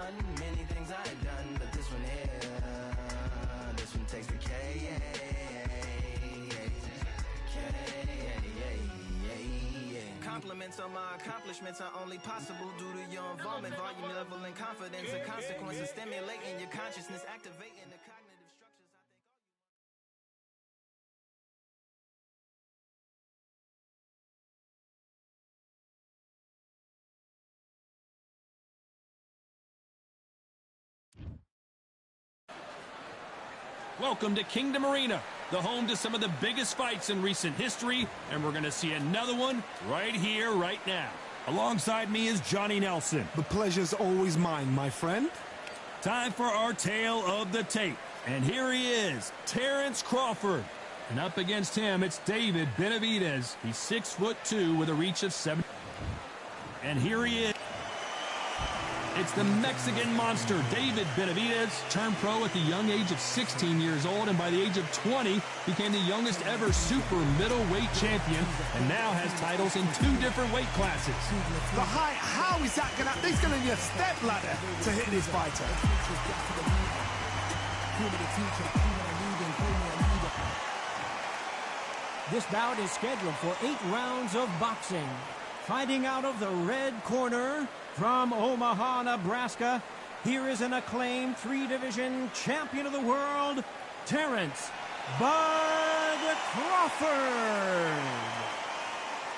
one. Many things I ain't done, but this one here, this one takes the K. Compliments on my accomplishments are only possible due to your involvement, volume, level, and confidence. The consequences stimulating your consciousness, activating the cognitive structures. Welcome to Kingdom Arena, the home to some of the biggest fights in recent history, and we're going to see another one right here, right now. Alongside me is Johnny Nelson. The pleasure's always mine, my friend. Time for our tale of the tape. And here he is, Terrence Crawford. And up against him, it's David Benavidez. He's 6'2" with a reach of 7. And here he is. It's the Mexican monster, David Benavidez, turned pro at the young age of 16 years old, and by the age of 20, became the youngest ever super middleweight champion, and now has titles in 2 different weight classes. The height, how is that going to... He's going to need a step ladder to hit this fighter. This bout is scheduled for 8 rounds of boxing. Fighting out of the red corner, from Omaha, Nebraska, here is an acclaimed 3-division champion of the world, Terrence "Bud" Crawford.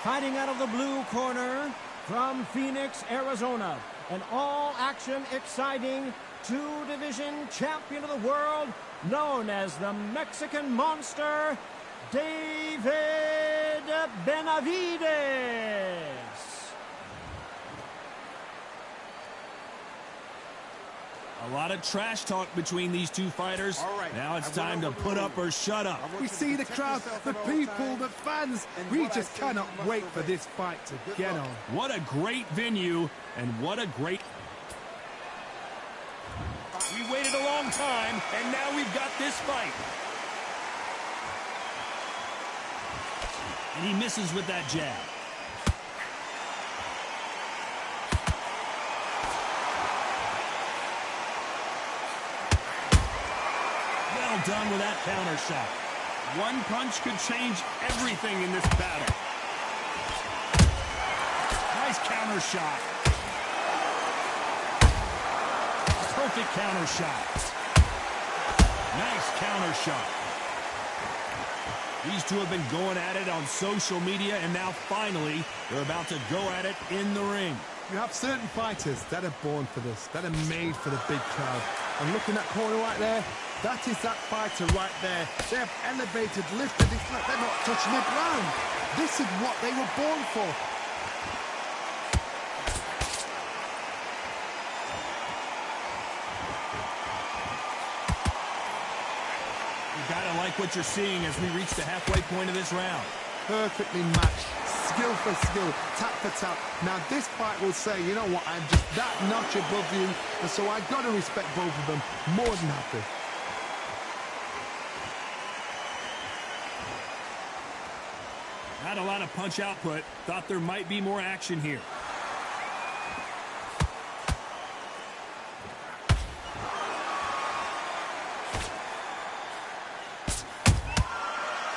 Fighting out of the blue corner, from Phoenix, Arizona, an all-action, exciting 2-division champion of the world, known as the Mexican Monster, David Benavidez. A lot of trash talk between these two fighters. Now it's time to put up or shut up. We see the crowd, the people, the fans. We just cannot wait for this fight to get on. What a great venue, and what a great... We waited a long time, and now we've got this fight. And he misses with that jab. Well done with that counter shot. One punch could change everything in this battle. Nice counter shot. Perfect counter shot. Nice counter shot. These two have been going at it on social media, and now finally they're about to go at it in the ring. You have certain fighters that are born for this, that are made for the big crowd. And looking at that corner right there, that is that fighter right there. They have elevated, lifted, it's like they're not touching the ground. This is what they were born for. You gotta like what you're seeing as we reach the halfway point of this round. Perfectly matched, skill for skill, tap for tap. Now this fight will say, you know what, I'm just that notch above you, and so I gotta respect both of them more than happy. Not a lot of punch output. Thought there might be more action here.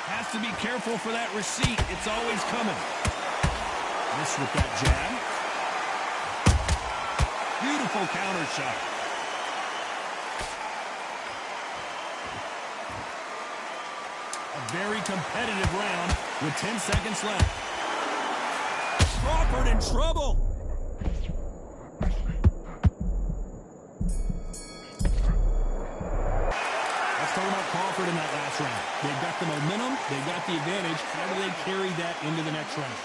Has to be careful for that receipt. It's always coming. Miss with that jab. Beautiful counter shot. A very competitive round with 10 seconds left. Crawford in trouble. Let's talk about Crawford in that last round. They've got the momentum, they've got the advantage. How do they carry that into the next round?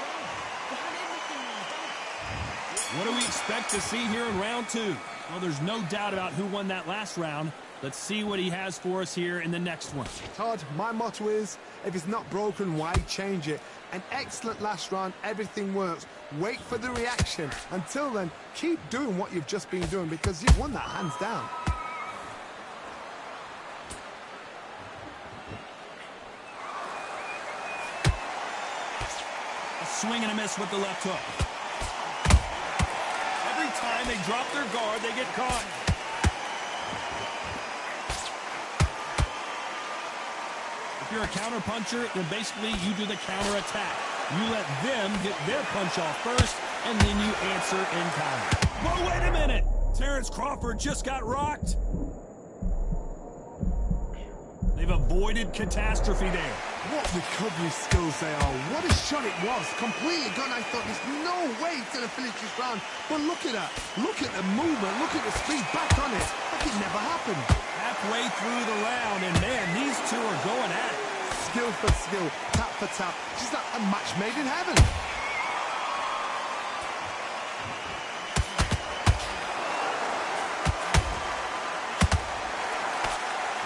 What do we expect to see here in round 2? Well, there's no doubt about who won that last round. Let's see what he has for us here in the next one. Todd, my motto is, if it's not broken, why change it? An excellent last round, everything works. Wait for the reaction. Until then, keep doing what you've just been doing because you've won that hands down. A swing and a miss with the left hook. Every time time they drop their guard, they get caught. If you're a counter-puncher, then basically you do the counter-attack. You let them get their punch off first, and then you answer in time. Whoa, wait a minute! Terrence Crawford just got rocked. They've avoided catastrophe there. What recovery skills they are. What a shot it was. Completely gone. I thought there's no way he's going to finish this round. But look at that. Look at the movement. Look at the speed. Back on it. Like it never happened. Halfway through the round, and man, these two are going at it. Skill for skill. Tap for tap. Just like a match made in heaven.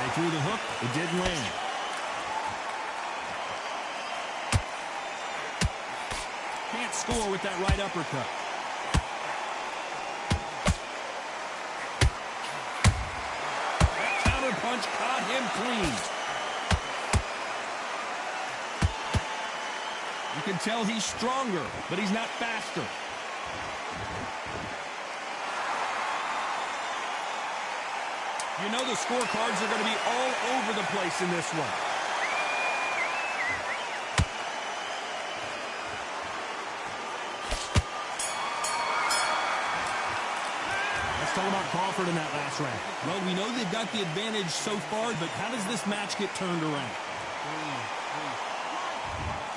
They threw the hook. It didn't land. Can't score with that right uppercut. That counter punch caught him clean. You can tell he's stronger, but he's not faster. You know the scorecards are going to be all over the place in this one. Let's talk about Crawford in that last round. Well, we know they've got the advantage so far, but how does this match get turned around?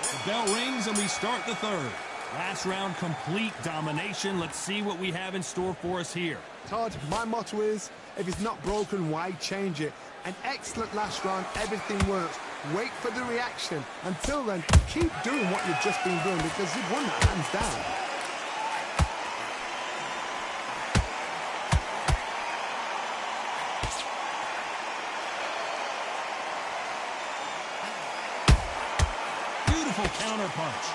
The bell rings and we start the third. Last round, complete domination. Let's see what we have in store for us here. Todd, my motto is, if it's not broken, why change it? An excellent last round, everything works. Wait for the reaction. Until then, keep doing what you've just been doing because you've won that hands down. Counter punch.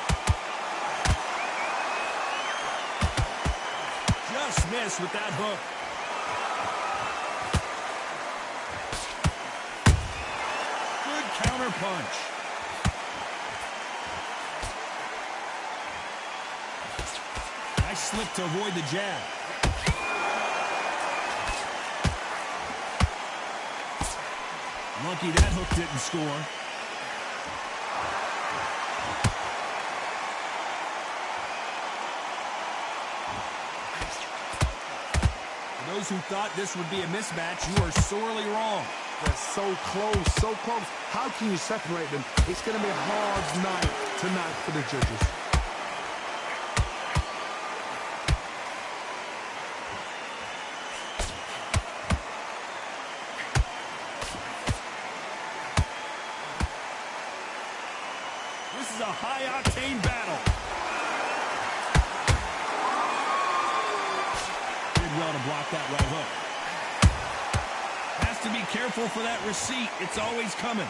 Just missed with that hook. Good counter punch. Nice slip to avoid the jab. Lucky that hook didn't score. Those who thought this would be a mismatch, you are sorely wrong. They're so close, so close. How can you separate them? It's going to be a hard night tonight for the judges. This is a high-octane battle. Well to block that right hook. Has to be careful for that receipt. It's always coming.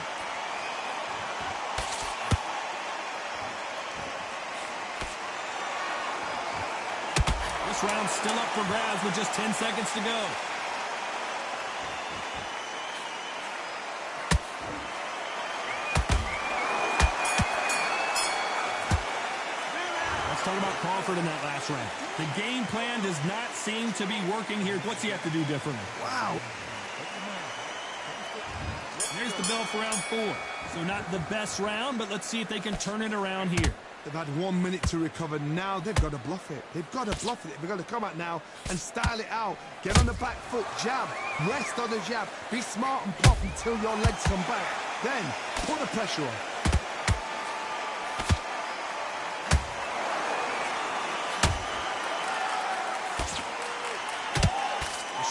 This round's still up for grabs with just 10 seconds to go. Let's talk about Crawford in that last round. The game plan does not seem to be working here. What's he have to do differently? Wow. There's the bell for round 4. So not the best round, but let's see if they can turn it around here. They've had 1 minute to recover. Now they've got to bluff it. They've got to bluff it. They've got to come out now and style it out. Get on the back foot, jab, rest on the jab. Be smart and pop until your legs come back. Then put the pressure on.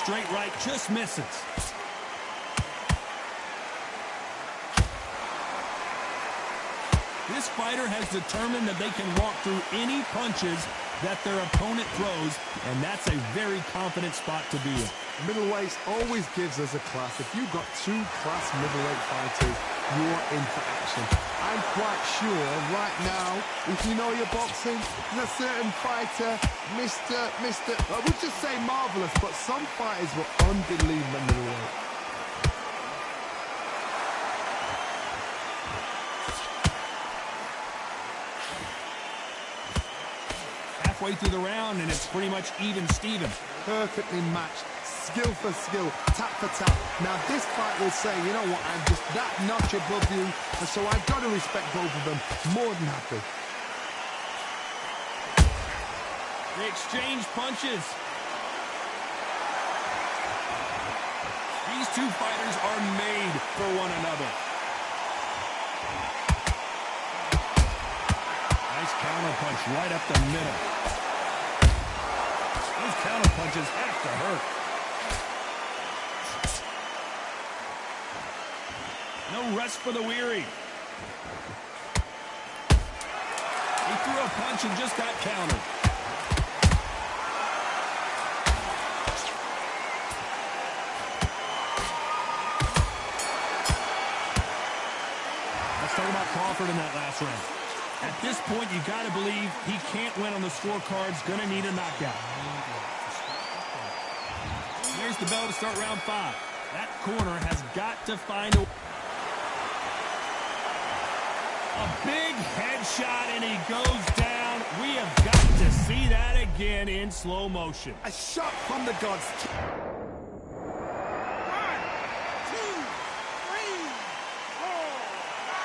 Straight right just misses. This fighter has determined that they can walk through any punches that their opponent throws, and that's a very confident spot to be in. Middleweight always gives us a class. If you've got 2 class middleweight fighters, you're in for action. I'm quite sure right now, if you know your boxing, there's a certain fighter, I would just say marvelous, but some fighters were unbelievable middleweight. halfway through the round, and it's pretty much even Steven. Perfectly matched, skill for skill, tap for tap. Now this fight will say, you know what, I'm just that notch above you, and so I've got to respect both of them. More than happy. They exchange punches. These two fighters are made for one another. Nice counter punch right up the middle. Those counter punches have to hurt. No rest for the weary. He threw a punch and just got countered. Let's talk about Crawford in that last round. At this point, you got to believe he can't win on the scorecards. Going to need a knockout. Here's the bell to start round 5. That corner has got to find a big headshot, and he goes down. We have got to see that again in slow motion. A shot from the gods. 1, 2, 3, 4, 5.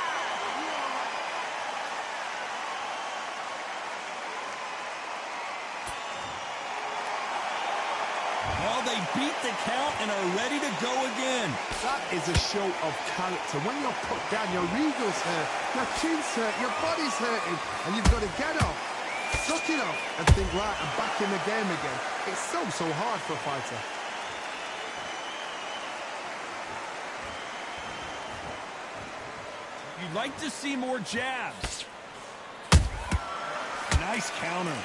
Well, they beat the count and are ready to go again. That is a show of character. When you're put down, your ego's hurt, your chin's hurt, your body's hurting, and you've got to get up, suck it up, and think, right, I'm back in the game again. It's so hard for a fighter. You'd like to see more jabs. Nice counter.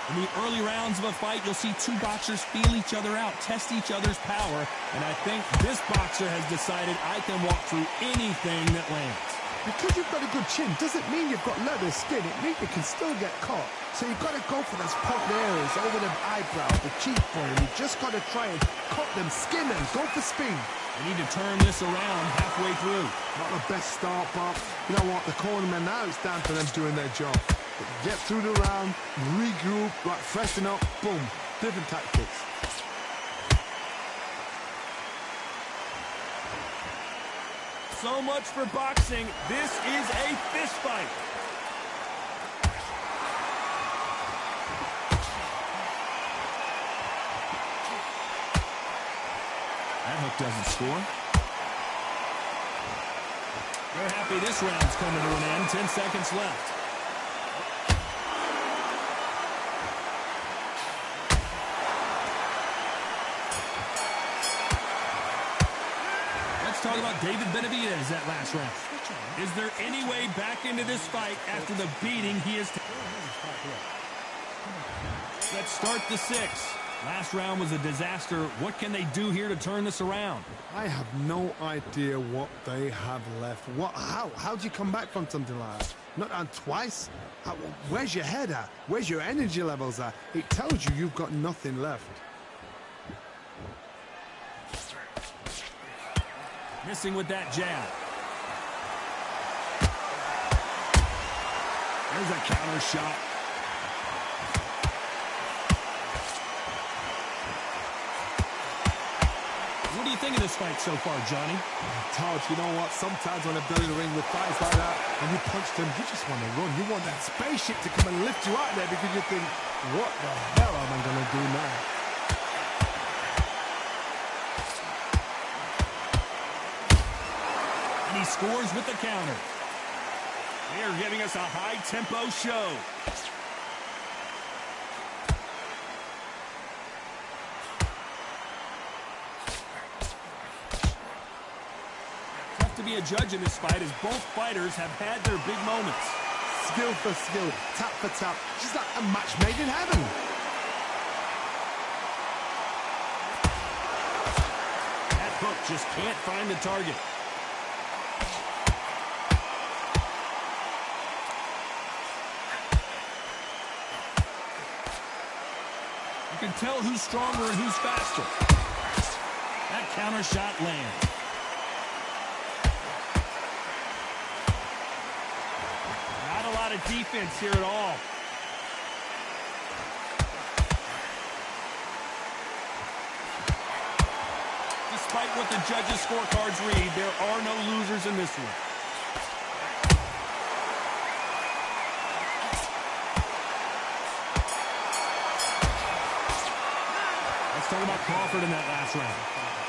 In the early rounds of a fight, you'll see two boxers feel each other out, test each other's power, and I think this boxer has decided I can walk through anything that lands. Because you've got a good chin doesn't mean you've got leather skin. It means you can still get caught. So you've got to go for those pop areas over the eyebrow, the cheekbone. You've just got to try and cut them, skin them, go for speed. They need to turn this around halfway through. Not the best start, Bob. You know what? The cornermen now, it's down to them doing their job. Get through the round, regroup, right, freshen up, boom. Different tactics. So much for boxing. This is a fist fight. That hook doesn't score. They're happy this round's coming to an end. 10 seconds left. Let's talk about David Benavidez that last round. Is there any way back into this fight after the beating he is taking? Let's start the 6th. Last round was a disaster. What can they do here to turn this around? I have no idea what they have left. How do you come back from something like that? Not on twice? Where's your head at? Where's your energy levels at? It tells you you've got nothing left. Missing with that jab. There's a counter shot. What do you think of this fight so far, Johnny? Todd, you know what? Sometimes when they're building a ring with fights like that, and you punch them, you just want to run. You want that spaceship to come and lift you out there because you think, what the hell am I going to do now? And he scores with the counter. They are giving us a high-tempo show. Tough to be a judge in this fight as both fighters have had their big moments. Skill for skill, tap for tap. Just like a match made in heaven. That hook just can't find the target. You can tell who's stronger and who's faster. That counter shot lands. of defense here at all. Despite what the judges' scorecards read, there are no losers in this one. Let's talk about Crawford in that last round.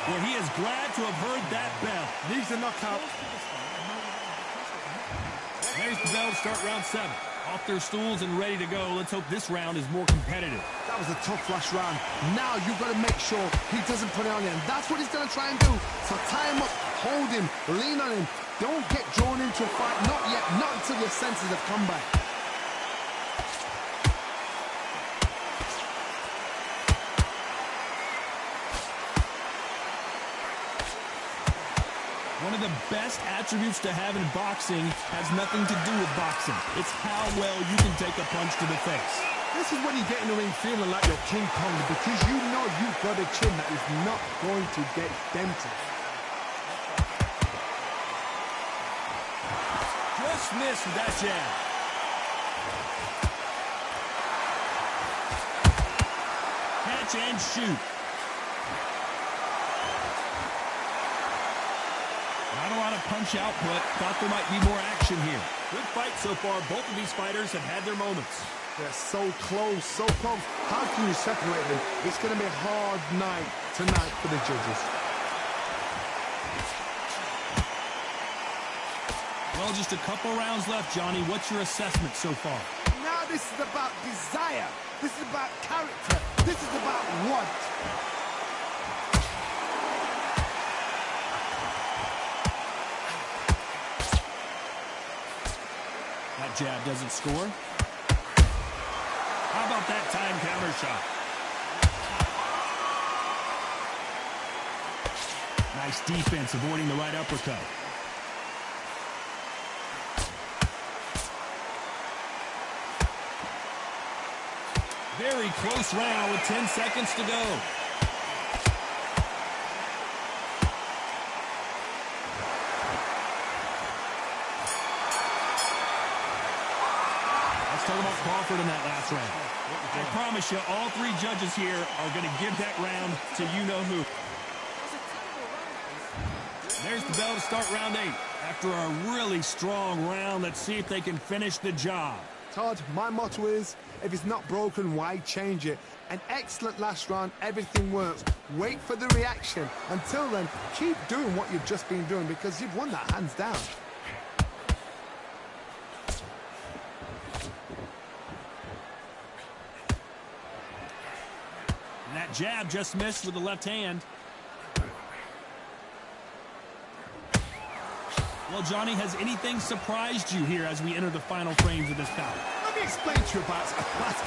Well, he is glad to have heard that bell. Needs a knockout. There's the bell to start round 7. Off their stools and ready to go. Let's hope this round is more competitive. That was a tough last round. Now you've got to make sure he doesn't put it on you. And that's what he's going to try and do. So tie him up, hold him, lean on him. Don't get drawn into a fight. Not yet. Not until your senses have come back. One of the best attributes to have in boxing has nothing to do with boxing. It's how well you can take a punch to the face. This is when you get in the ring feeling like you're King Kong, because you know you've got a chin that is not going to get dented. Just missed with that jab. Catch and shoot. Not a lot of punch output. Thought there might be more action here. Good fight so far. Both of these fighters have had their moments. They're so close, so close. How can you separate them? It's going to be a hard night tonight for the judges. Well, just a couple rounds left, Johnny. What's your assessment so far? Now this is about desire. This is about character. This is about want. That jab doesn't score. How about that time counter shot? Nice defense, avoiding the right uppercut. Very close round with 10 seconds to go. Let's talk about Crawford in that last round. I promise you, all three judges here are going to give that round to you-know-who. There's the bell to start round 8. After a really strong round, let's see if they can finish the job. Todd, my motto is, if it's not broken, why change it? An excellent last round, everything works. Wait for the reaction. Until then, keep doing what you've just been doing, because you've won that hands down. And that jab just missed with the left hand. Well, Johnny, has anything surprised you here as we enter the final frames of this bout? Let me explain to you about a fast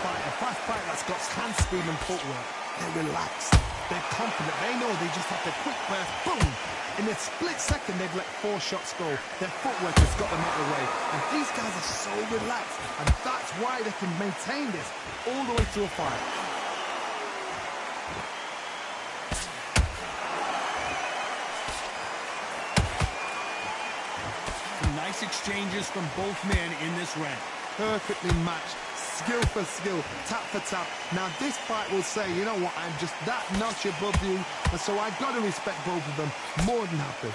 fight that's got hand speed and footwork. They're relaxed. They're confident. They know they just have to quick burst, boom. In a split second, they've let 4 shots go. Their footwork has got them out of the way. And these guys are so relaxed. And that's why they can maintain this all the way through a fight. Nice exchanges from both men in this round. Perfectly matched, skill for skill, tap for tap. Now this fight will say, you know what, I'm just that notch above you, and so I've got to respect both of them. More than happy.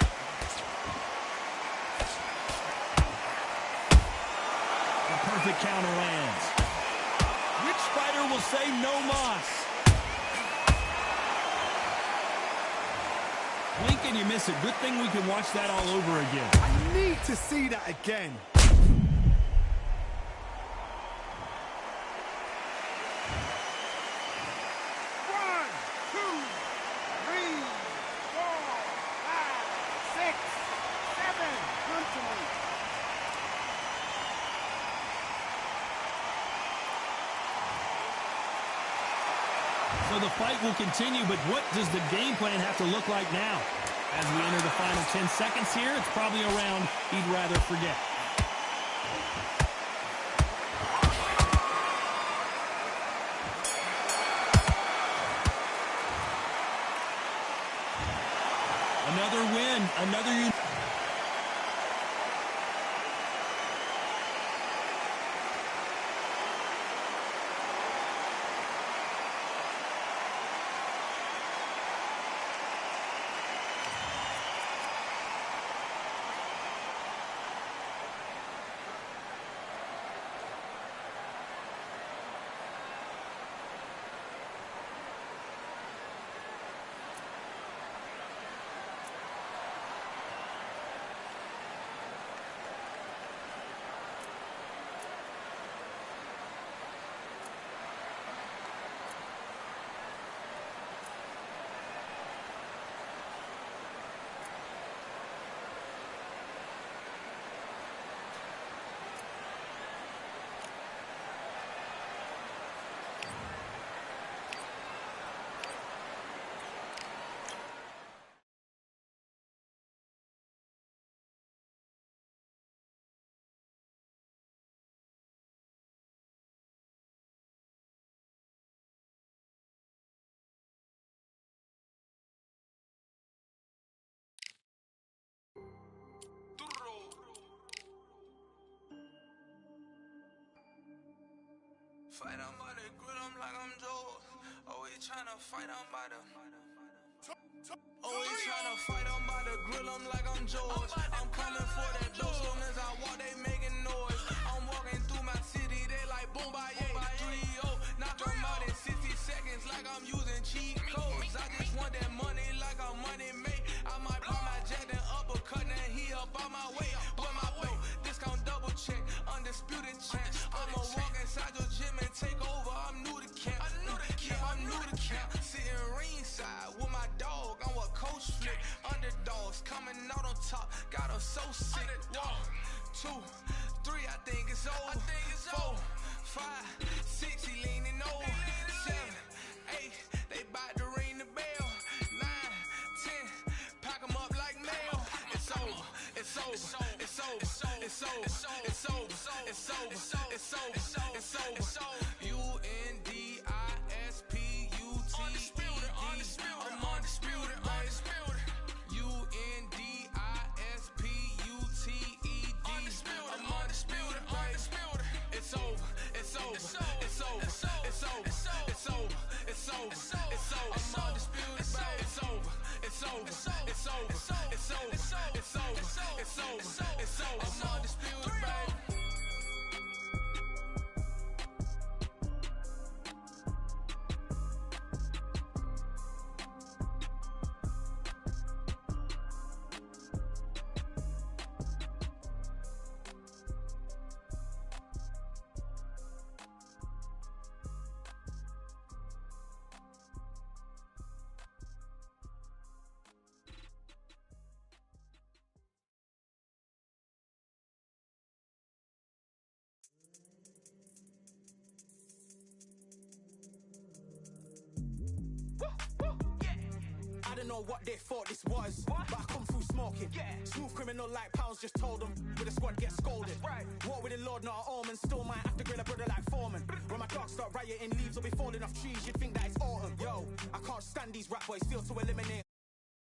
A perfect counter lands. Which fighter will say no mas? Blink and you miss it. Good thing we can watch that all over again. I need to see that again. So the fight will continue, but what does the game plan have to look like now? As we enter the final 10 seconds here, it's probably a round he'd rather forget. Another win, another... Fight on by the grill, I'm like I'm Joe. Always tryna fight on by the. Always tryna fight on by the grill, I'm like I'm George. I'm coming for that dough, soon as I walk, they making noise. I'm walking through my city, they like boom, by 3-0. Knock them out in 60 seconds, like I'm using cheat codes. I just want that money, like I'm money made. I might pop my jet and uppercut, and he up on my way. With my belt, discount double check, undisputed champ. I'ma walk inside your gym and take over. I'm new to camp. I'm new to camp. Sitting ringside with my dog on what coach flick. Underdogs coming out on top, got them so sick. 1, 2, 3, I think it's over. 4, 5, 6, he leaning over. 7, 8, they bout to ring the bell. 9, 10, pack them up like mail. It's over, it's over, it's over, it's over, it's over, it's over, it's over, it's over. UNDISPUTED. I'm undisputed, undisputed. UNDISPUTED. I'm undisputed, undisputed. It's over, it's over, it's over, it's over, it's over, it's over, it's over, it's over. I'm undisputed, it's over, it's over, it's over, it's over, it's over, it's over, it's over. I'm undisputed, baby. I don't know what they thought this was, but I come through smoking. Smooth criminal like Pounds just told them, with a squad get scolded. Walk with the Lord, not an almond. Still might have to grill a brother like Foreman. When my dogs start rioting, leaves will be falling off trees, you'd think that it's autumn. Yo, I can't stand these rap boys, feel to eliminate